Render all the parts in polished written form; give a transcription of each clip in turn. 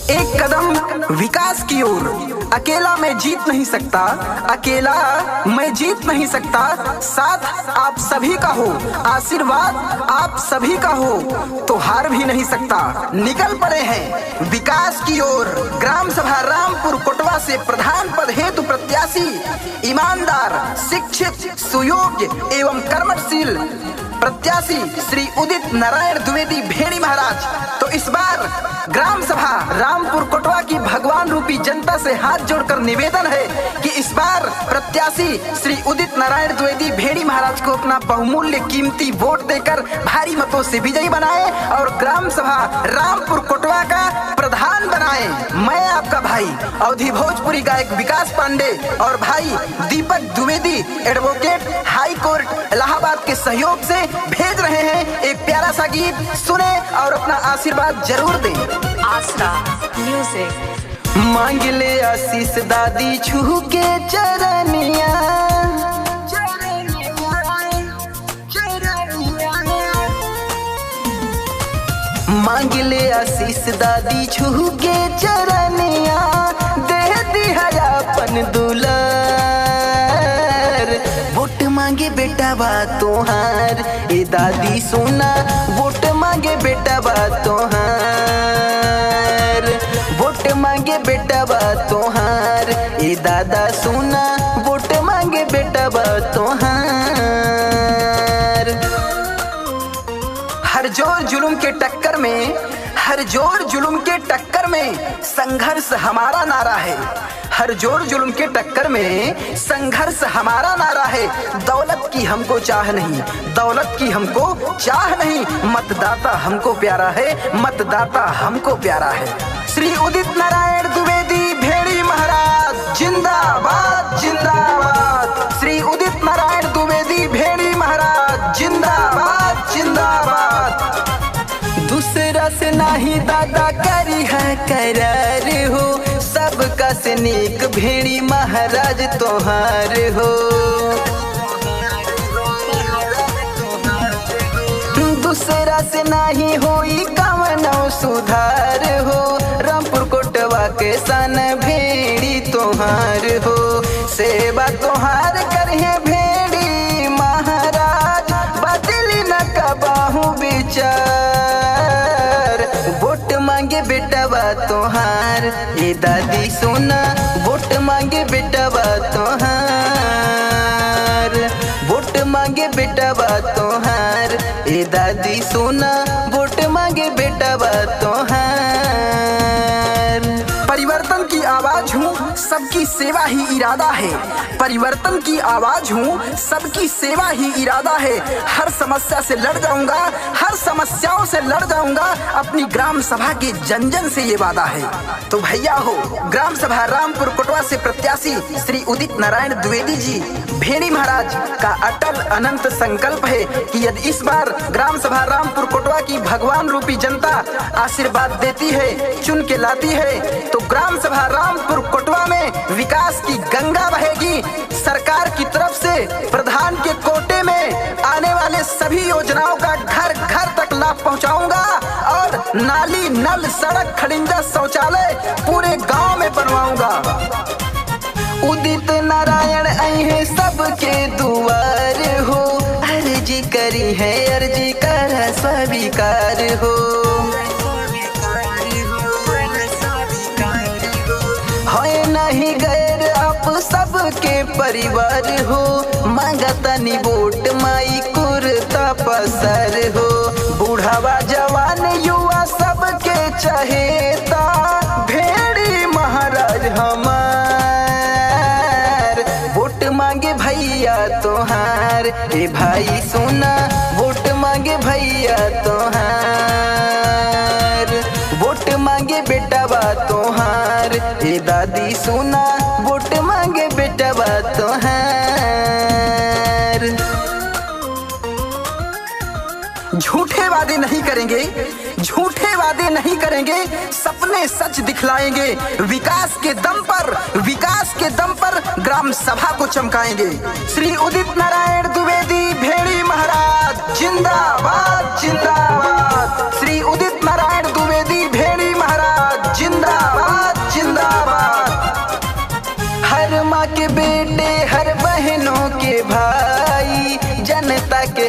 एक कदम विकास की ओर। अकेला मैं जीत नहीं सकता, अकेला मैं जीत नहीं सकता, साथ आप सभी का हो, आशीर्वाद आप सभी का हो तो हार भी नहीं सकता। निकल पड़े हैं विकास की ओर। ग्राम सभा रामपुर कोटवा से प्रधान पद हेतु प्रत्याशी ईमानदार, शिक्षित, सुयोग्य एवं कर्मठशील प्रत्याशी श्री उदित नारायण द्विवेदी भेड़ी महाराज। तो इस बार ग्राम सभा रामपुर कोटवा की भगवान रूपी जनता से हाथ जोड़कर निवेदन है कि इस बार प्रत्याशी श्री उदित नारायण द्विवेदी भेड़ी महाराज को अपना बहुमूल्य कीमती वोट देकर भारी मतों से विजयी बनाए और ग्राम सभा रामपुर कोटवा का प्रधान बनाए। मैं आपका भाई अवधि भोजपुरी गायक विकास पांडे और भाई दीपक द्विवेदी एडवोकेट हाई कोर्ट इलाहाबाद के सहयोग से भेज रहे हैं एक प्यारा सा गीत। सुने और अपना आशीर्वाद जरूर दें। आसरा म्यूजिक। मांग ले आशीष दादी छू के चरनिया, मांग ले आशीष दादी छू के चरनिया, दे दिया अपन दुलार। वोट मांगे बेटा बा तोहार, ए दादी सोना वोट मांगे बेटा बा तोहार, वोट मांगे बेटा बा तोहार, ए दादा सोना वोट मांगे बेटा बा तोहार। हर जोर जुल्म के टक्कर में, हर जोर जुल्म के टक्कर में संघर्ष हमारा नारा है। हर जोर जुल्म के टक्कर में संघर्ष हमारा नारा है। दौलत की हमको चाह नहीं, दौलत की हमको चाह नहीं, मतदाता हमको प्यारा है, मतदाता हमको प्यारा है। श्री उदित नारायण द्विवेदी भेड़ी महाराज जिंदाबाद जिंदाबाद। श्री उदित नारायण द्विवेदी भेड़ी महाराज जिंदाबाद जिंदाबाद। दूसरा से नहीं दादा करी है करार हो, सबका से नेक भेड़ी महाराज तोहार हो। दूसरा से नहीं होई कवनो सुधार हो, रामपुर कोटवा के सन भेड़ी तोहार हो। सेवा तोहार करिए भेड़ी महाराज, बदली न कबाहू विचार। वोट मांगे बेटा बा तोहार, ये दादी सोना वोट मांगे बेटा बा तोहार, वोट मांगे बेटा बा तोहार, ये दादी सोना वोट मांगे बेटा बा तोहार। परिवर्तन की आवाज हूँ, सबकी सेवा ही इरादा है। परिवर्तन की आवाज हूँ, सबकी सेवा ही इरादा है। हर समस्या से लड़ जाऊंगा, हर समस्याओं से लड़ जाऊंगा, अपनी ग्राम सभा के जन जन से ये वादा है। तो भैया हो, ग्राम सभा रामपुर कोटवा से प्रत्याशी श्री उदित नारायण द्विवेदी जी भेड़ी महाराज का अटल अनंत संकल्प है कि यदि इस बार ग्राम सभा रामपुर कोटवा की भगवान रूपी जनता आशीर्वाद देती है, चुन के लाती है, तो ग्राम सभा रामपुर कोटवा में विकास की गंगा बहेगी। सरकार की तरफ से प्रधान के कोटे में आने वाले सभी योजनाओं का घर घर तक लाभ पहुंचाऊंगा और नाली, नल, सड़क, खड़िंजा, शौचालय पूरे गांव में बनवाऊंगा। उदित नारायण आई है सबके दुआर हो, अर्जी करी है अर्जी कर स्वीकार हो। है नहीं गैर आप सबके परिवार हो, मांगतनी वोट माई कुर्ता पसर हो। बूढ़ावा जवान युवा सबके चहेता भेड़ी महाराज हमार। वोट मांगे भैया तोहार, ए भाई सोना वोट मांगे भैया तोहार, वोट मांगे बेटा बा तोहार, ए दादी सोना वोट मांगे बेटा बा तोहार। झूठे वादे नहीं करेंगे, झूठे वादे नहीं करेंगे, सपने सच दिखलाएंगे। विकास के दम पर, विकास के दम पर ग्राम सभा को चमकाएंगे। श्री उदित नारायण द्विवेदी भेड़ी महाराज जिंदाबाद जिंदाबाद। श्री उदित नारायण द्विवेदी भेड़ी महाराज जिंदाबाद।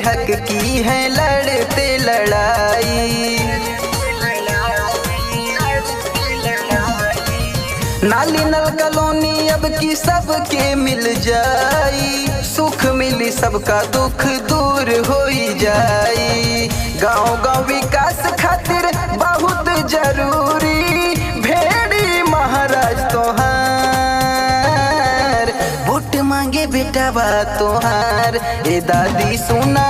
हक की है लड़ते लड़ाई। नाली नल कॉलोनी अब की सबके मिल जाई, सुख मिली सबका दुख दूर हो जाई। गांव गांव विकास खातिर बहुत जरूरी भेड़ी महाराज तोहार, वोट मांगे बेटा बा तोहार। ए दादी सुना